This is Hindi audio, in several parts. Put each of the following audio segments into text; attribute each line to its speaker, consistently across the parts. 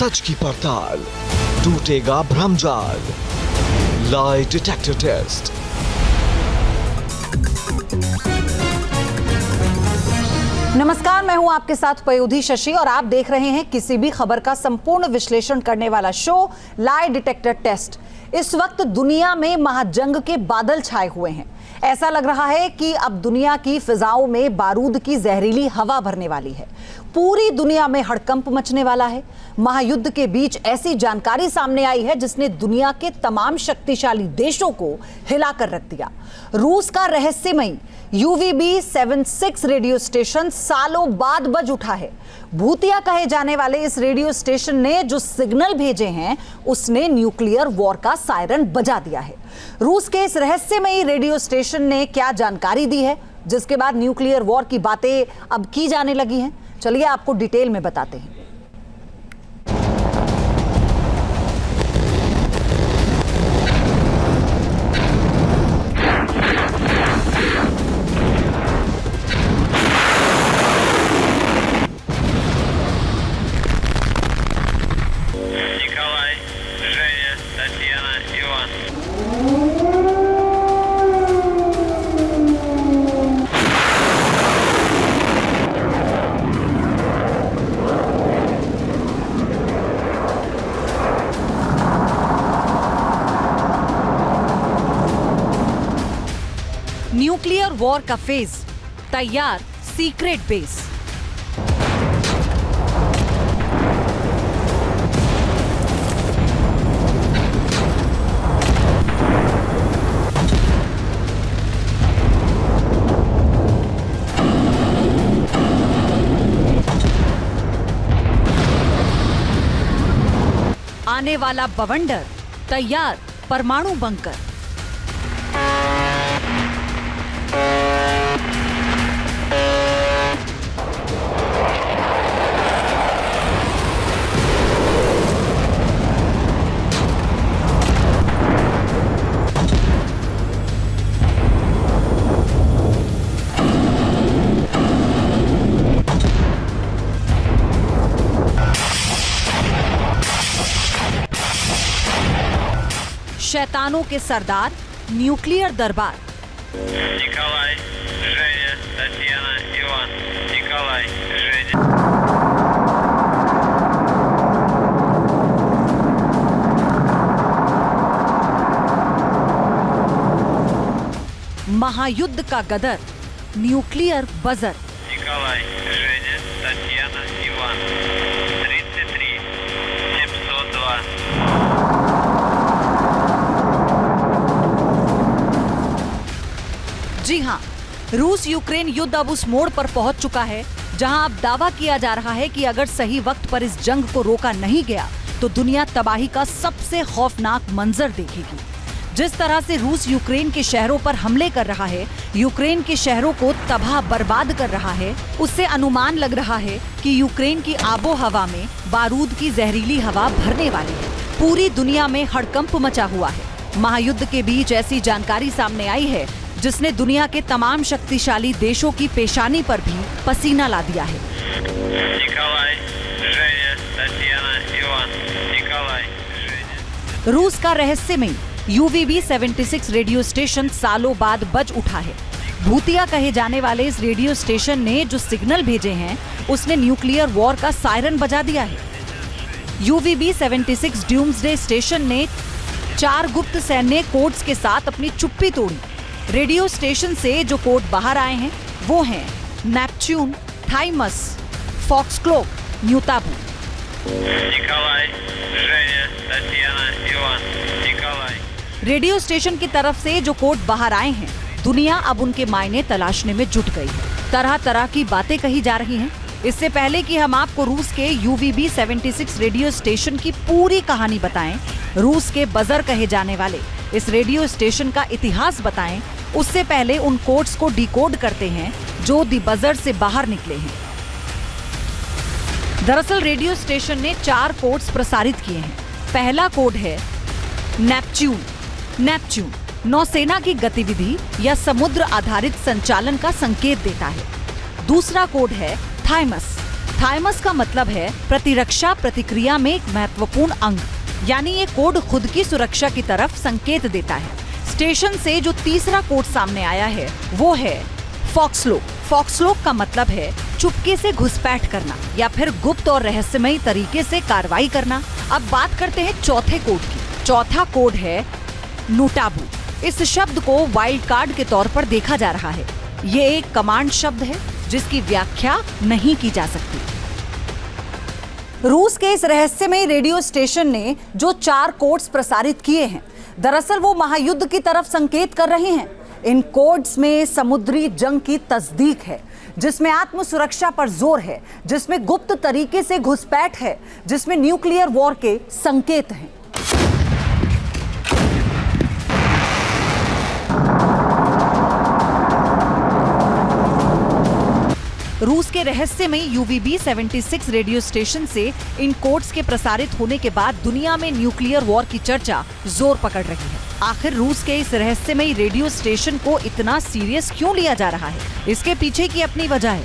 Speaker 1: सच की पड़ताल, टूटेगा भ्रमजाल। Lie detector test.
Speaker 2: नमस्कार, मैं हूं आपके साथ पयोधी शशि और आप देख रहे हैं किसी भी खबर का संपूर्ण विश्लेषण करने वाला शो लाई डिटेक्टर टेस्ट। इस वक्त दुनिया में महाजंग के बादल छाए हुए हैं। ऐसा लग रहा है कि अब दुनिया की फिजाओं में बारूद की जहरीली हवा भरने वाली है। पूरी दुनिया में हड़कंप मचने वाला है। महायुद्ध के बीच ऐसी जानकारी सामने आई है जिसने दुनिया के तमाम शक्तिशाली देशों को हिलाकर रख दिया। रूस का रहस्यमयी UVB-76 रेडियो स्टेशन सालों बाद बज उठा है। भूतिया कहे जाने वाले इस रेडियो स्टेशन ने जो सिग्नल भेजे हैं उसने न्यूक्लियर वॉर का सायरन बजा दिया है। रूस के इस रहस्यमयी रेडियो स्टेशन ने क्या जानकारी दी है जिसके बाद न्यूक्लियर वॉर की बातें अब की जाने लगी हैं, चलिए आपको डिटेल में बताते हैं। न्यूक्लियर वॉर का फेज तैयार, सीक्रेट बेस। आने वाला बवंडर, तैयार, परमाणु बंकर। शैतानों के सरदार, न्यूक्लियर दरबार।
Speaker 3: निकोलाई, Женя, Татьяна, Иван, Николай, Женя।
Speaker 2: महायुद्ध का गदर, न्यूक्लियर बजर।
Speaker 3: Николай, Женя, Татьяна, Иван, 33, 702।
Speaker 2: जी हां, रूस यूक्रेन युद्ध अब उस मोड़ पर पहुंच चुका है जहां अब दावा किया जा रहा है कि अगर सही वक्त पर इस जंग को रोका नहीं गया तो दुनिया तबाही का सबसे खौफनाक मंजर देखेगी। जिस तरह से रूस यूक्रेन के शहरों पर हमले कर रहा है, यूक्रेन के शहरों को तबाह बर्बाद कर रहा है, उससे अनुमान लग रहा है कि यूक्रेन की आबो हवा में बारूद की जहरीली हवा भरने वाली है। पूरी दुनिया में हड़कंप मचा हुआ है। महायुद्ध के बीच ऐसी जानकारी सामने आई है जिसने दुनिया के तमाम शक्तिशाली देशों की पेशानी पर भी पसीना ला दिया है।
Speaker 3: निकोलाई, Женя, Татьяна, Иван, Николай, Женя।
Speaker 2: रूस का रहस्यमयी UVB-76 रेडियो स्टेशन सालों बाद बज उठा है। भूतिया कहे जाने वाले इस रेडियो स्टेशन ने जो सिग्नल भेजे हैं उसने न्यूक्लियर वॉर का सायरन बजा दिया है। UVB-76 ड्यूम्सडे स्टेशन ने 4 गुप्त सैन्य कोड्स के साथ अपनी चुप्पी तोड़ी। रेडियो स्टेशन से जो कोड बाहर आए हैं वो हैं नेपच्यून, थाइमस, फॉक्सक्लोक, न्यूताबू।
Speaker 3: Николай, Женя, Татьяна, Иван, Николай।
Speaker 2: रेडियो स्टेशन की तरफ से जो कोड बाहर आए हैं, दुनिया अब उनके मायने तलाशने में जुट गई है। तरह तरह की बातें कही जा रही हैं। इससे पहले कि हम आपको रूस के UVB-76 रेडियो स्टेशन की पूरी कहानी बताएं, रूस के बजर कहे जाने वाले इस रेडियो स्टेशन का इतिहास बताएं, उससे पहले उन कोड्स को डिकोड करते हैं जो दी बजर से बाहर निकले हैं। दरअसल रेडियो स्टेशन ने 4 कोड्स प्रसारित किए हैं। पहला कोड है नेपच्यून। नेपच्यून नौसेना की गतिविधि या समुद्र आधारित संचालन का संकेत देता है। दूसरा कोड है थाइमस। थाइमस का मतलब है प्रतिरक्षा प्रतिक्रिया में एक महत्वपूर्ण अंग, यानी ये कोड खुद की सुरक्षा की तरफ संकेत देता है। स्टेशन से जो तीसरा कोड सामने आया है वो है फॉक्सलोक। फॉक्सलोक का मतलब है चुपके से घुसपैठ करना या फिर गुप्त और रहस्यमयी तरीके से कार्रवाई करना। अब बात करते हैं चौथे कोड की। चौथा कोड है नूटाबू। इस शब्द को वाइल्ड कार्ड के तौर पर देखा जा रहा है। ये एक कमांड शब्द है जिसकी व्याख्या नहीं की जा सकती। रूस के इस रहस्यमयी रेडियो स्टेशन ने जो 4 कोड्स प्रसारित किए हैं, दरअसल वो महायुद्ध की तरफ संकेत कर रहे हैं। इन कोड्स में समुद्री जंग की तस्दीक है, जिसमें आत्म सुरक्षा पर जोर है, जिसमें गुप्त तरीके से घुसपैठ है, जिसमें न्यूक्लियर वॉर के संकेत हैं। रूस के रहस्यमयी UVB-76 रेडियो स्टेशन से इन कोड्स के प्रसारित होने के बाद दुनिया में न्यूक्लियर वॉर की चर्चा जोर पकड़ रही है। आखिर रूस के इस रहस्यमयी रेडियो स्टेशन को इतना सीरियस क्यों लिया जा रहा है? इसके पीछे की अपनी वजह है,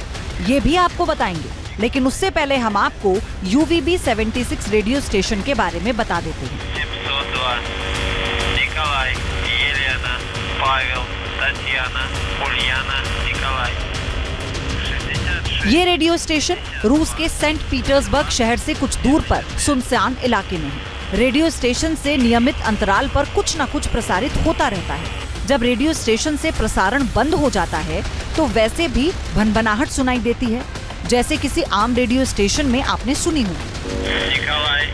Speaker 2: ये भी आपको बताएंगे। लेकिन उससे पहले हम आपको UVB-76 रेडियो स्टेशन के बारे में बता देते हैं।
Speaker 3: 702 Николай, Елена, Павел, Татьяна, Ульяना, Николай।
Speaker 2: ये रेडियो स्टेशन रूस के सेंट पीटर्सबर्ग शहर से कुछ दूर पर सुनसान इलाके में है। रेडियो स्टेशन से नियमित अंतराल पर कुछ न कुछ प्रसारित होता रहता है। जब रेडियो स्टेशन से प्रसारण बंद हो जाता है तो वैसे भी भनभनाहट सुनाई देती है, जैसे किसी आम रेडियो स्टेशन में आपने सुनी होगी।
Speaker 3: Николай,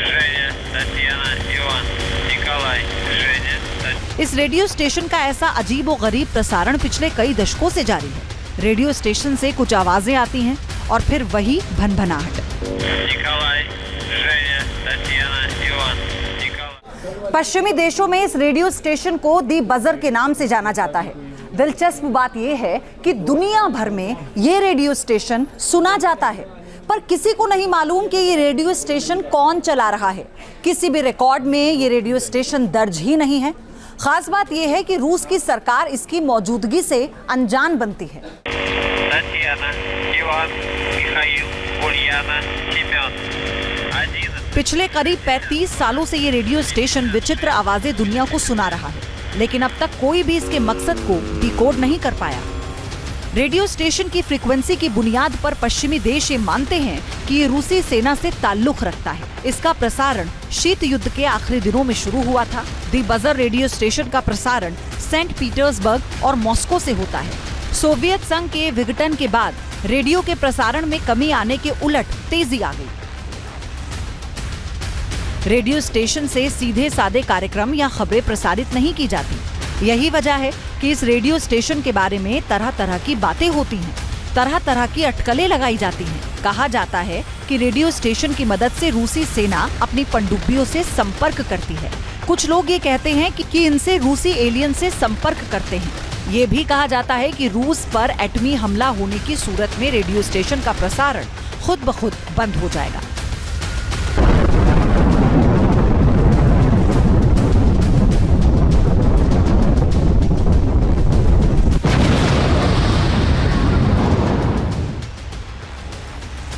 Speaker 3: Женя, Татьяна, Иван, Николай, Женя।
Speaker 2: इस रेडियो स्टेशन का ऐसा अजीब और गरीब प्रसारण पिछले कई दशकों से जारी है। रेडियो स्टेशन से कुछ आवाजें आती हैं और फिर वही भनभनाहट।
Speaker 3: Николай, Женя, Татьяна, Иван, Николай।
Speaker 2: पश्चिमी देशों में इस रेडियो स्टेशन को दी बजर के नाम से जाना जाता है। दिलचस्प बात यह है कि दुनिया भर में ये रेडियो स्टेशन सुना जाता है, पर किसी को नहीं मालूम कि ये रेडियो स्टेशन कौन चला रहा है। किसी भी रिकॉर्ड में ये रेडियो स्टेशन दर्ज ही नहीं है। खास बात यह है कि रूस की सरकार इसकी मौजूदगी से अनजान बनती है।
Speaker 3: Татьяна, Иван, Михаил, Ульяना, Семен। 11।
Speaker 2: पिछले करीब 35 सालों से ये रेडियो स्टेशन विचित्र आवाजें दुनिया को सुना रहा है, लेकिन अब तक कोई भी इसके मकसद को डिकोड नहीं कर पाया। रेडियो स्टेशन की फ्रीक्वेंसी की बुनियाद पर पश्चिमी देश ये मानते हैं कि ये रूसी सेना से ताल्लुक रखता है। इसका प्रसारण शीत युद्ध के आखिरी दिनों में शुरू हुआ था। दी बजर रेडियो स्टेशन का प्रसारण सेंट पीटर्सबर्ग और मॉस्को से होता है। सोवियत संघ के विघटन के बाद रेडियो के प्रसारण में कमी आने के उलट तेजी आ गई। रेडियो स्टेशन से सीधे सादे कार्यक्रम या खबरें प्रसारित नहीं की जाती। यही वजह है कि इस रेडियो स्टेशन के बारे में तरह तरह की बातें होती हैं, तरह तरह की अटकलें लगाई जाती हैं। कहा जाता है कि रेडियो स्टेशन की मदद से रूसी सेना अपनी पनडुब्बियों से संपर्क करती है। कुछ लोग ये कहते हैं कि इनसे रूसी एलियन से संपर्क करते हैं। ये भी कहा जाता है कि रूस पर एटमी हमला होने की सूरत में रेडियो स्टेशन का प्रसारण खुद ब खुद बंद हो जाएगा।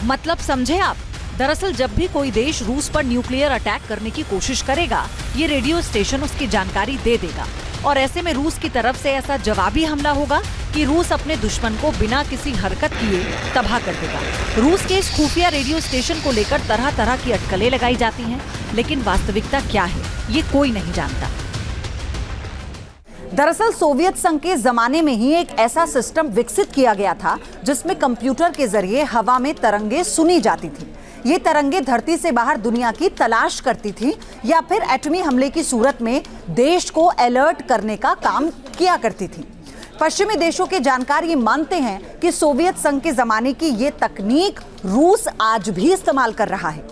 Speaker 2: मतलब समझे आप? दरअसल जब भी कोई देश रूस पर न्यूक्लियर अटैक करने की कोशिश करेगा, ये रेडियो स्टेशन उसकी जानकारी दे देगा और ऐसे में रूस की तरफ से ऐसा जवाबी हमला होगा कि रूस अपने दुश्मन को बिना किसी हरकत किए तबाह कर देगा। रूस के इस खुफिया रेडियो स्टेशन को लेकर तरह तरह की अटकलें लगाई जाती हैं, लेकिन वास्तविकता क्या है ये कोई नहीं जानता। दरअसल सोवियत संघ के जमाने में ही एक ऐसा सिस्टम विकसित किया गया था जिसमें कंप्यूटर के जरिए हवा में तरंगे सुनी जाती थी। ये तरंगे धरती से बाहर दुनिया की तलाश करती थी या फिर एटमी हमले की सूरत में देश को अलर्ट करने का काम किया करती थी। पश्चिमी देशों के जानकार ये मानते हैं कि सोवियत संघ के जमाने की ये तकनीक रूस आज भी इस्तेमाल कर रहा है।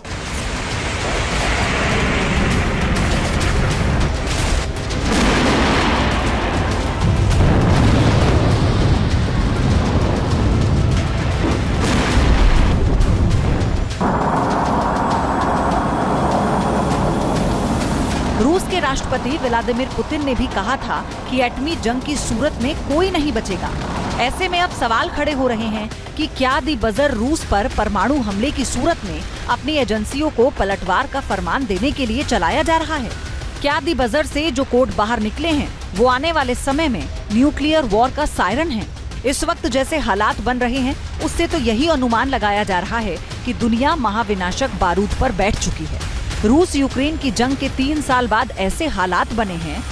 Speaker 2: रूस के राष्ट्रपति व्लादिमीर पुतिन ने भी कहा था कि एटमी जंग की सूरत में कोई नहीं बचेगा। ऐसे में अब सवाल खड़े हो रहे हैं कि क्या दी बजर रूस पर परमाणु हमले की सूरत में अपनी एजेंसियों को पलटवार का फरमान देने के लिए चलाया जा रहा है? क्या दी बजर से जो कोड बाहर निकले हैं वो आने वाले समय में न्यूक्लियर वॉर का सायरन है? इस वक्त जैसे हालात बन रहे हैं उससे तो यही अनुमान लगाया जा रहा है कि दुनिया महाविनाशक बारूद पर बैठ चुकी है। रूस यूक्रेन की जंग के 3 साल बाद ऐसे हालात बने हैं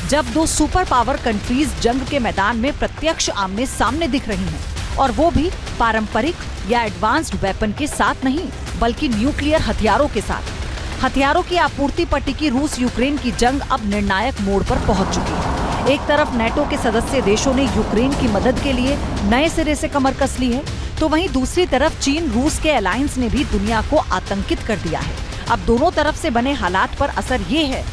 Speaker 2: जब दो सुपर पावर कंट्रीज जंग के मैदान में प्रत्यक्ष आमने सामने दिख रही हैं, और वो भी पारंपरिक या एडवांस्ड वेपन के साथ नहीं बल्कि न्यूक्लियर हथियारों के साथ। हथियारों की आपूर्ति पर टिकी रूस यूक्रेन की जंग अब निर्णायक मोड़ पर पहुंच चुकी है। एक तरफ नेटो के सदस्य देशों ने यूक्रेन की मदद के लिए नए सिरे से कमर कस ली है, तो वहीं दूसरी तरफ चीन रूस के अलायंस ने भी दुनिया को आतंकित कर दिया है। अब दोनों तरफ से बने हालात पर असर ये है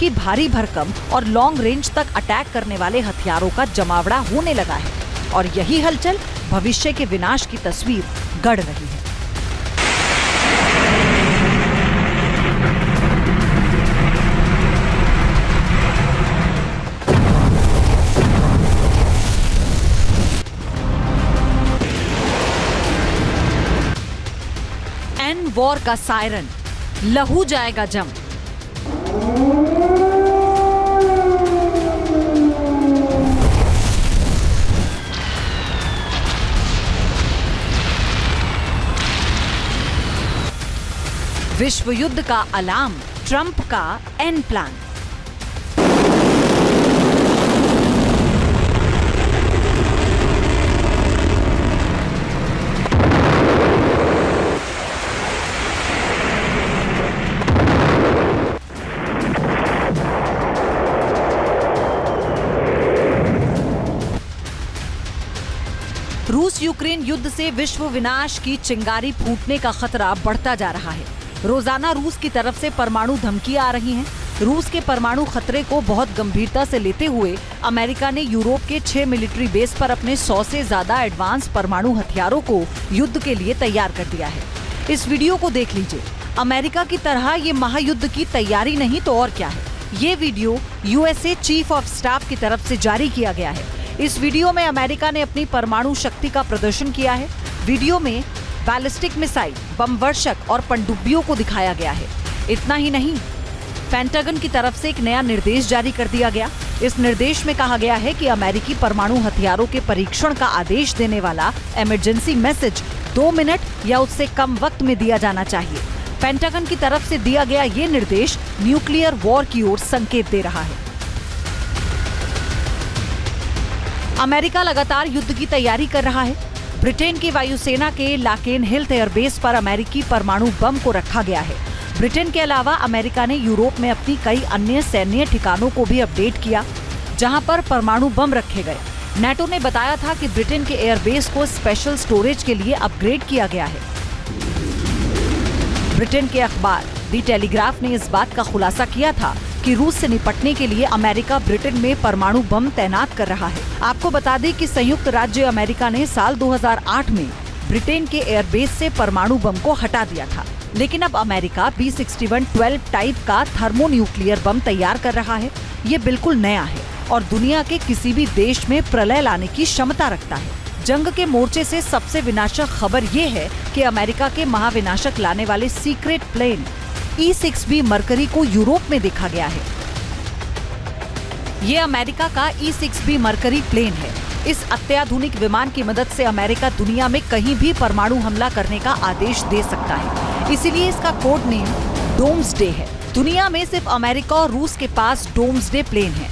Speaker 2: कि भारी भरकम और लॉन्ग रेंज तक अटैक करने वाले हथियारों का जमावड़ा होने लगा है, और यही हलचल भविष्य के विनाश की तस्वीर गढ़ रही है। एन वॉर का सायरन, लहू जाएगा जम। विश्व युद्ध का अलार्म, ट्रंप का एन प्लान। रूस यूक्रेन युद्ध से विश्व विनाश की चिंगारी फूटने का खतरा बढ़ता जा रहा है। रोजाना रूस की तरफ से परमाणु धमकियां आ रही हैं। रूस के परमाणु खतरे को बहुत गंभीरता से लेते हुए अमेरिका ने यूरोप के 6 मिलिट्री बेस पर अपने 100 से ज्यादा एडवांस परमाणु हथियारों को युद्ध के लिए तैयार कर दिया है। इस वीडियो को देख लीजिए। अमेरिका की तरह ये महायुद्ध की तैयारी नहीं तो और क्या है। ये video USA chief of staff की तरफ से जारी किया गया है। इस वीडियो में अमेरिका ने अपनी परमाणु शक्ति का प्रदर्शन किया है। वीडियो में बैलिस्टिक मिसाइल, बम वर्षक और पनडुब्बियों को दिखाया गया है। इतना ही नहीं, पेंटागन की तरफ से एक नया निर्देश जारी कर दिया गया। इस निर्देश में कहा गया है कि अमेरिकी परमाणु हथियारों के परीक्षण का आदेश देने वाला इमरजेंसी मैसेज 2 मिनट या उससे कम वक्त में दिया जाना चाहिए। पेंटागन की तरफ से दिया गया ये निर्देश न्यूक्लियर वॉर की ओर संकेत दे रहा है। अमेरिका लगातार युद्ध की तैयारी कर रहा है। ब्रिटेन की वायुसेना के लाकेन हिल एयरबेस पर अमेरिकी परमाणु बम को रखा गया है। ब्रिटेन के अलावा अमेरिका ने यूरोप में अपनी कई अन्य सैन्य ठिकानों को भी अपडेट किया, जहां पर परमाणु बम रखे गए। नेटो ने बताया था कि ब्रिटेन के एयरबेस को स्पेशल स्टोरेज के लिए अपग्रेड किया गया है। ब्रिटेन के अखबार दी टेलीग्राफ ने इस बात का खुलासा किया था कि रूस से निपटने के लिए अमेरिका ब्रिटेन में परमाणु बम तैनात कर रहा है। आपको बता दें कि संयुक्त राज्य अमेरिका ने साल 2008 में ब्रिटेन के एयरबेस से परमाणु बम को हटा दिया था, लेकिन अब अमेरिका B6112 टाइप का थर्मोन्यूक्लियर बम तैयार कर रहा है। ये बिल्कुल नया है और दुनिया के किसी भी देश में प्रलय लाने की क्षमता रखता है। जंग के मोर्चे से सबसे विनाशक खबर ये है कि अमेरिका के महाविनाशक लाने वाले सीक्रेट प्लेन E-6B मरकरी को यूरोप में देखा गया है। ये अमेरिका का E-6B मरकरी प्लेन है। इस अत्याधुनिक विमान की मदद से अमेरिका दुनिया में कहीं भी परमाणु हमला करने का आदेश दे सकता है। इसीलिए इसका कोड नेम डोम्सडे है। दुनिया में सिर्फ अमेरिका और रूस के पास डोम्सडे प्लेन है।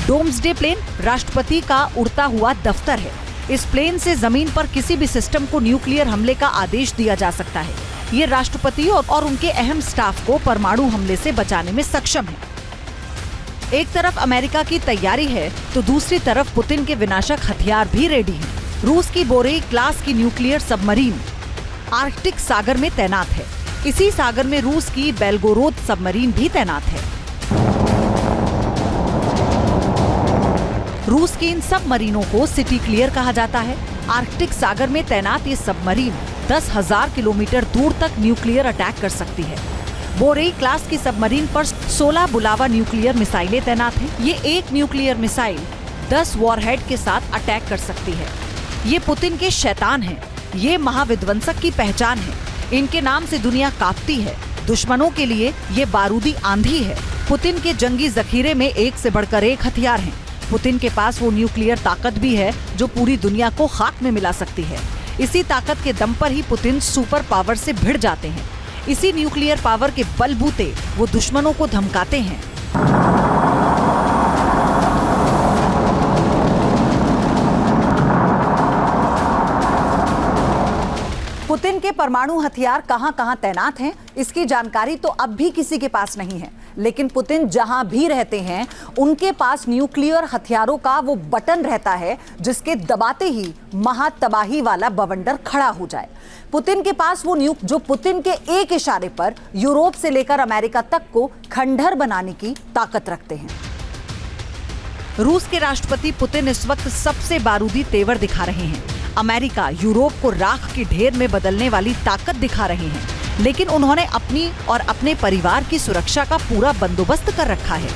Speaker 2: डोम्सडे प्लेन राष्ट्रपति का उड़ता हुआ दफ्तर है। इस प्लेन से जमीन पर किसी भी सिस्टम को न्यूक्लियर हमले का आदेश दिया जा सकता है। ये राष्ट्रपति और उनके अहम स्टाफ को परमाणु हमले से बचाने में सक्षम है। एक तरफ अमेरिका की तैयारी है तो दूसरी तरफ पुतिन के विनाशक हथियार भी रेडी हैं। रूस की बोरेई क्लास की न्यूक्लियर सबमरीन आर्कटिक सागर में तैनात है। इसी सागर में रूस की बेलगोरोद सबमरीन भी तैनात है। रूस की इन सबमरीनों को सिटी क्लियर कहा जाता है। आर्कटिक सागर में तैनात ये सबमरीन 10,000 किलोमीटर दूर तक न्यूक्लियर अटैक कर सकती है। बोरेई क्लास की सबमरीन पर 16 बुलावा न्यूक्लियर मिसाइलें तैनात हैं। ये एक न्यूक्लियर मिसाइल 10 वॉरहेड के साथ अटैक कर सकती है। ये पुतिन के शैतान हैं। ये महाविध्वंसक की पहचान है। इनके नाम से दुनिया कांपती है। दुश्मनों के लिए ये बारूदी आंधी है। पुतिन के जंगी जखीरे में एक से बढ़कर एक हथियार हैं। पुतिन के पास वो न्यूक्लियर ताकत भी है जो पूरी दुनिया को खाक में मिला सकती है। इसी ताकत के दम पर ही पुतिन सुपर पावर से भिड़ जाते हैं। इसी न्यूक्लियर पावर के बलबूते वो दुश्मनों को धमकाते हैं। पुतिन के परमाणु हथियार कहां-कहां तैनात हैं, इसकी जानकारी तो अब भी किसी के पास नहीं है। लेकिन पुतिन जहां भी रहते हैं, उनके पास न्यूक्लियर हथियारों का वो बटन रहता है जिसके दबाते ही महातबाही वाला बवंडर खड़ा हो जाए। पुतिन के पास वो न्यूक जो पुतिन के एक इशारे पर यूरोप से लेकर अमेरिका तक को खंडहर बनाने की ताकत रखते हैं। रूस के राष्ट्रपति पुतिन इस वक्त सबसे बारूदी तेवर दिखा रहे हैं। अमेरिका यूरोप को राख के ढेर में बदलने वाली ताकत दिखा रहे हैं, लेकिन उन्होंने अपनी और अपने परिवार की सुरक्षा का पूरा बंदोबस्त कर रखा है।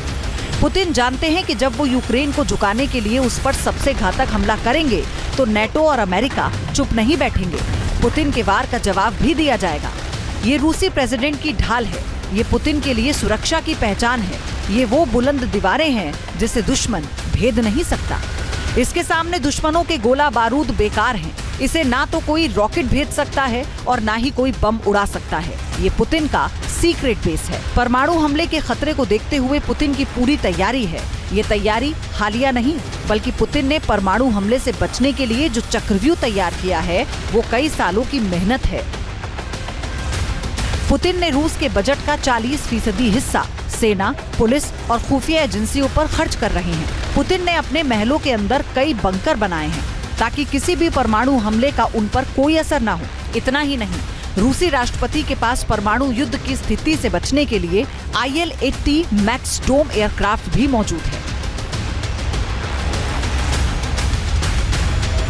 Speaker 2: पुतिन जानते हैं कि जब वो यूक्रेन को झुकाने के लिए उस पर सबसे घातक हमला करेंगे तो नेटो और अमेरिका चुप नहीं बैठेंगे। पुतिन के वार का जवाब भी दिया जाएगा। ये रूसी प्रेसिडेंट की ढाल है। ये पुतिन के लिए सुरक्षा की पहचान है। ये वो बुलंद दीवारें हैं जिसे दुश्मन भेद नहीं सकता। इसके सामने दुश्मनों के गोला बारूद बेकार हैं। इसे ना तो कोई रॉकेट भेज सकता है और ना ही कोई बम उड़ा सकता है। ये पुतिन का सीक्रेट बेस है। परमाणु हमले के खतरे को देखते हुए पुतिन की पूरी तैयारी है। ये तैयारी हालिया नहीं, बल्कि पुतिन ने परमाणु हमले से बचने के लिए जो चक्रव्यूह तैयार किया है, वो कई सालों की मेहनत है। पुतिन ने रूस के बजट का 40% हिस्सा सेना, पुलिस और खुफिया एजेंसियों पर खर्च कर रहे हैं। पुतिन ने अपने महलों के अंदर कई बंकर बनाए हैं ताकि किसी भी परमाणु हमले का उन पर कोई असर ना हो। इतना ही नहीं, रूसी राष्ट्रपति के पास परमाणु युद्ध की स्थिति से बचने के लिए IL-80 मैक्स डोम एयरक्राफ्ट भी मौजूद है।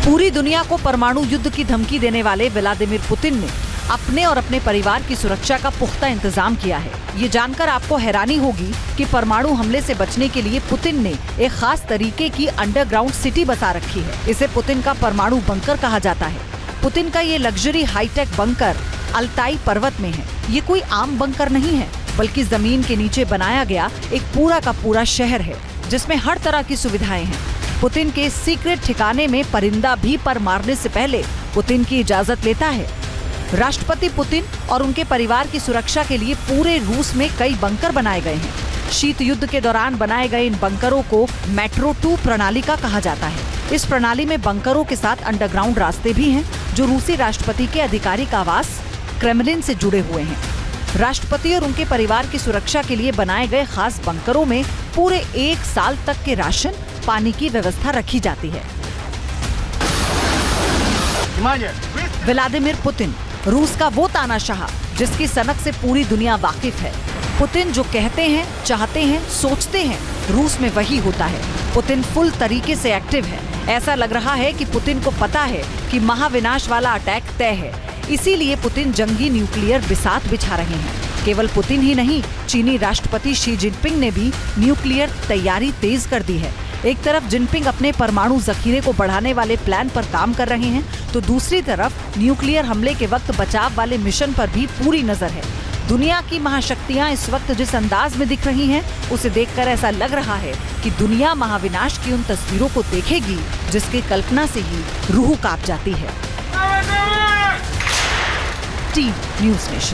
Speaker 2: पूरी दुनिया को परमाणु युद्ध की धमकी देने वाले व्लादिमीर पुतिन ने अपने और अपने परिवार की सुरक्षा का पुख्ता इंतजाम किया है। ये जानकर आपको हैरानी होगी कि परमाणु हमले से बचने के लिए पुतिन ने एक खास तरीके की अंडरग्राउंड सिटी बसा रखी है। इसे पुतिन का परमाणु बंकर कहा जाता है। पुतिन का ये लग्जरी हाईटेक बंकर अल्ताई पर्वत में है। ये कोई आम बंकर नहीं है, बल्कि जमीन के नीचे बनाया गया एक पूरा का पूरा शहर है जिसमें हर तरह की सुविधाएं हैं। पुतिन के सीक्रेट ठिकाने में परिंदा भी पर मारने से पहले पुतिन की इजाजत लेता है। राष्ट्रपति पुतिन और उनके परिवार की सुरक्षा के लिए पूरे रूस में कई बंकर बनाए गए हैं। शीत युद्ध के दौरान बनाए गए इन बंकरों को मेट्रो 2 प्रणाली का कहा जाता है। इस प्रणाली में बंकरों के साथ अंडरग्राउंड रास्ते भी हैं जो रूसी राष्ट्रपति के आधिकारिक आवास क्रेमलिन से जुड़े हुए हैं। राष्ट्रपति और उनके परिवार की सुरक्षा के लिए बनाए गए खास बंकरों में पूरे 1 साल तक के राशन, पानी की व्यवस्था रखी जाती है। व्लादिमीर पुतिन रूस का वो तानाशाह जिसकी सनक से पूरी दुनिया वाकिफ है। पुतिन जो कहते हैं, चाहते हैं, सोचते हैं, रूस में वही होता है। पुतिन फुल तरीके से एक्टिव है। ऐसा लग रहा है कि पुतिन को पता है कि महाविनाश वाला अटैक तय है। इसीलिए पुतिन जंगी न्यूक्लियर बिसात बिछा रहे हैं। केवल पुतिन ही नहीं, चीनी राष्ट्रपति शी जिनपिंग ने भी न्यूक्लियर तैयारी तेज कर दी है। एक तरफ जिनपिंग अपने परमाणु जखीरे को बढ़ाने वाले प्लान पर काम कर रहे हैं, तो दूसरी तरफ न्यूक्लियर हमले के वक्त बचाव वाले मिशन पर भी पूरी नजर है। दुनिया की महाशक्तियां इस वक्त जिस अंदाज में दिख रही हैं, उसे देखकर ऐसा लग रहा है कि दुनिया महाविनाश की उन तस्वीरों को देखेगी जिसकी कल्पना से ही रूह कांप जाती है। Team news nation.